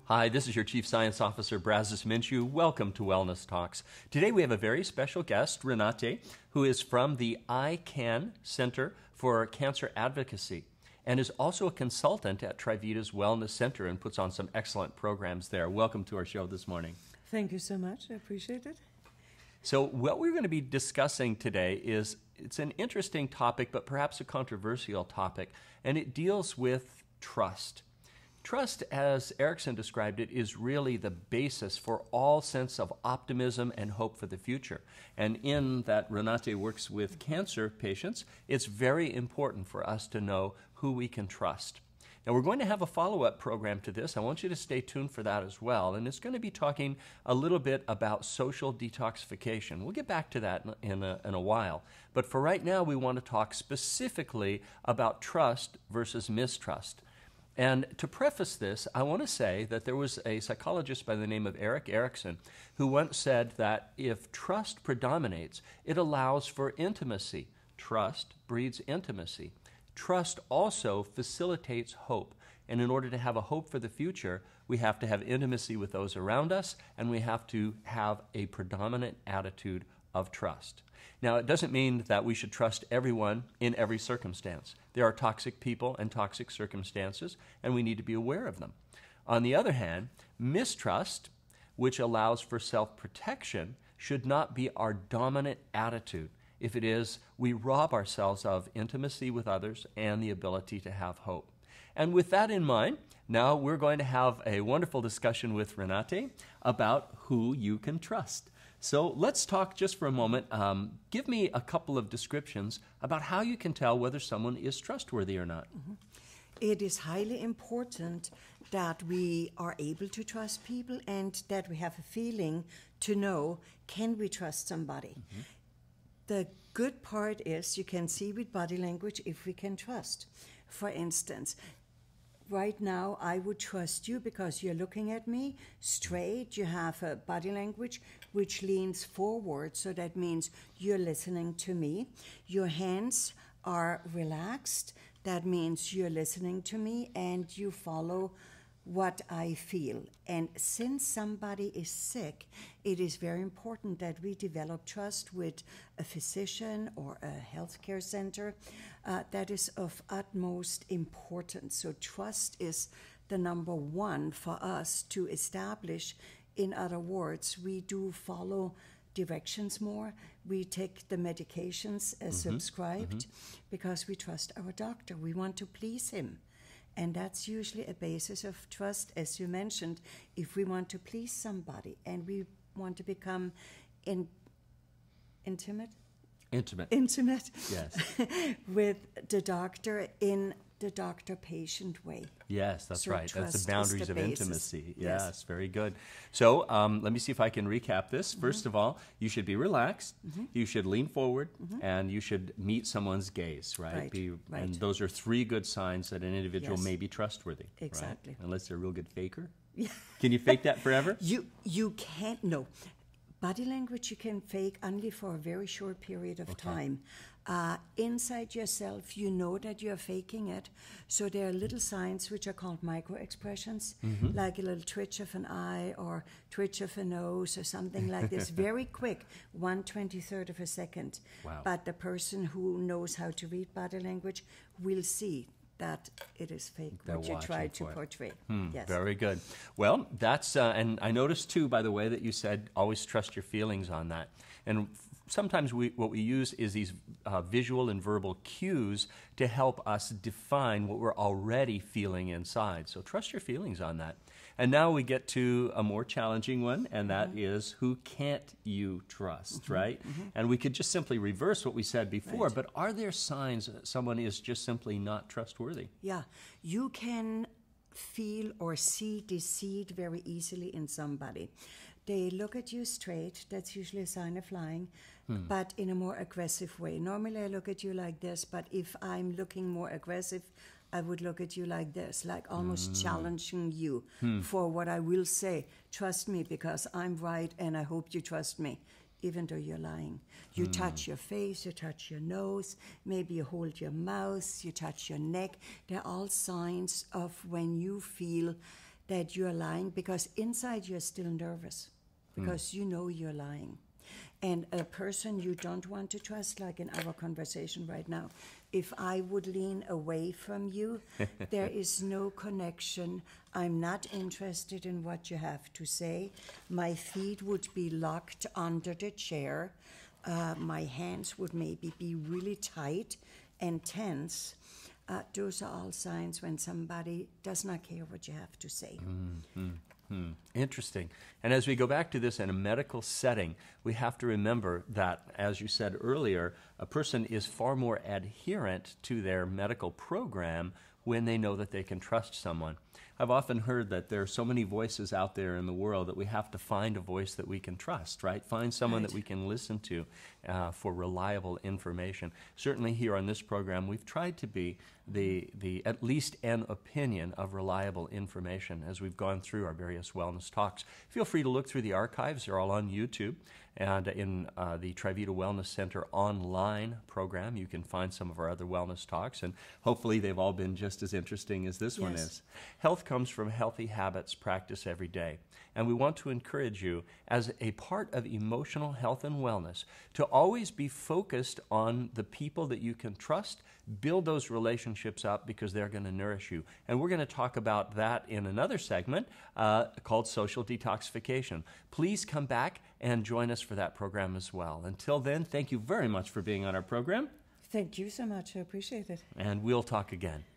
Hi, this is your Chief Science Officer, Brazos Minshew. Welcome to Wellness Talks. Today we have a very special guest, Renate, who is from the ICAN Center for Cancer Advocacy and is also a consultant at Trivita's Wellness Center and puts on some excellent programs there. Welcome to our show this morning. Thank you so much. I appreciate it. So what we're going to be discussing today it's an interesting topic, but perhaps a controversial topic, and it deals with trust. Trust, as Erickson described it, is really the basis for all sense of optimism and hope for the future. And in that Renate works with cancer patients, it's very important for us to know who we can trust. Now, we're going to have a follow-up program to this. I want you to stay tuned for that as well. And it's going to be talking a little bit about social detoxification. We'll get back to that in a while. But for right now, we want to talk specifically about trust versus mistrust. And to preface this, I want to say that there was a psychologist by the name of Erik Erikson who once said that if trust predominates, it allows for intimacy. Trust breeds intimacy. Trust also facilitates hope. And in order to have a hope for the future, we have to have intimacy with those around us, and we have to have a predominant attitude of trust. Now, it doesn't mean that we should trust everyone in every circumstance. There are toxic people and toxic circumstances, and we need to be aware of them. On the other hand, mistrust, which allows for self-protection, should not be our dominant attitude. If it is, we rob ourselves of intimacy with others and the ability to have hope. And with that in mind, now we're going to have a wonderful discussion with Renate about who you can trust. So let's talk just for a moment. Give me a couple of descriptions about how you can tell whether someone is trustworthy or not. Mm-hmm. It is highly important that we are able to trust people and that we have a feeling to know, can we trust somebody? Mm-hmm. The good part is you can see with body language if we can trust. For instance, right now, I would trust you because you're looking at me straight. You have a body language which leans forward, so that means you're listening to me. Your hands are relaxed. That means you're listening to me and you follow what I feel. And since somebody is sick, it is very important that we develop trust with a physician or a healthcare center. That is of utmost importance. So trust is the number one for us to establish. In other words, we do follow directions more. We take the medications as subscribed because we trust our doctor. We want to please him. And that's usually a basis of trust, as you mentioned, if we want to please somebody and we want to become intimate, yes, with the doctor in the doctor-patient way. Yes, that's so right. That's the boundaries of intimacy. Yes, very good. So let me see if I can recap this. First of all, you should be relaxed, you should lean forward, and you should meet someo's gaze, right? Right. And those are three good signs that an individual may be trustworthy. Exactly. Right? Unless they're a real good faker. Yeah. Can you fake that forever? You can't, no. Body language you can fake only for a very short period of time. Inside yourself, you know that you're faking it. So there are little signs which are called micro-expressions, like a little twitch of an eye or twitch of a nose or something like this. Very quick, 1/23 of a second. Wow. But the person who knows how to read body language will see that it is fake, what you try to portray. Yes. Very good. Well, that's, and I noticed too, by the way, that you said always trust your feelings on that. And sometimes what we use is these visual and verbal cues to help us define what we're already feeling inside. So trust your feelings on that. And now we get to a more challenging one, and that is who can't you trust, right? And we could just simply reverse what we said before, but are there signs that someone is just simply not trustworthy? Yeah, you can feel or see deceit very easily in somebody. They look at you straight, that's usually a sign of lying, but in a more aggressive way. Normally I look at you like this, but if I'm looking more aggressive, I would look at you like this, like almost challenging you for what I will say. Trust me because I'm right and I hope you trust me. even though you're lying. You touch your face, you touch your nose, maybe you hold your mouth, you touch your neck. They're all signs of when you feel that you're lying, because inside you're still nervous, because you know you're lying. And a person you don't want to trust, like in our conversation right now, if I would lean away from you, there is no connection. I'm not interested in what you have to say. My feet would be locked under the chair. My hands would maybe be really tight and tense. Those are all signs when somebody does not care what you have to say. Interesting. And as we go back to this in a medical setting, we have to remember that, as you said earlier, a person is far more adherent to their medical program when they know that they can trust someone. I've often heard that there are so many voices out there in the world that we have to find a voice that we can trust, right? Find someone that we can listen to for reliable information. Certainly here on this program, we've tried to be the at least an opinion of reliable information as we've gone through our various wellness talks. Feel free to look through the archives. They're all on YouTube. And in the Trivita Wellness Center online program, you can find some of our other wellness talks, and hopefully they've all been just as interesting as this one is. Health comes from healthy habits practiced every day. And we want to encourage you, as a part of emotional health and wellness, to always be focused on the people that you can trust. Build those relationships up, because they're going to nourish you. And we're going to talk about that in another segment called Social Detoxification. Please come back and join us for that program as well. Until then, thank you very much for being on our program. Thank you so much. I appreciate it. And we'll talk again.